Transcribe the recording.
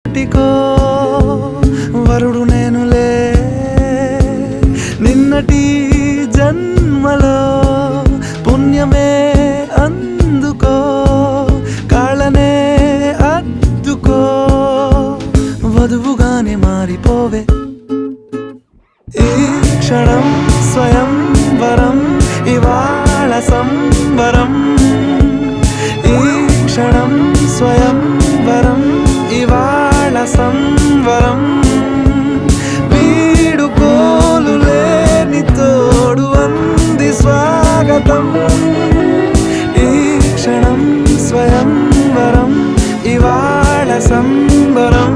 టికో వరుడు నేనులే నిన్నటి జన్మలో పుణ్యమే అందుకో కాళ్ళనే అద్దుకో వధువుగానే మారిపోవే ఈ క్షణం స్వయం వరం ఇవాళ సంబరం ఈ క్షణం స్వయం వరం ఇవాళ సంవరం వీడుకోలు లేని తోడు అంది స్వాగతం ఈ క్షణం స్వయం వరం ఇవాళ సంబరం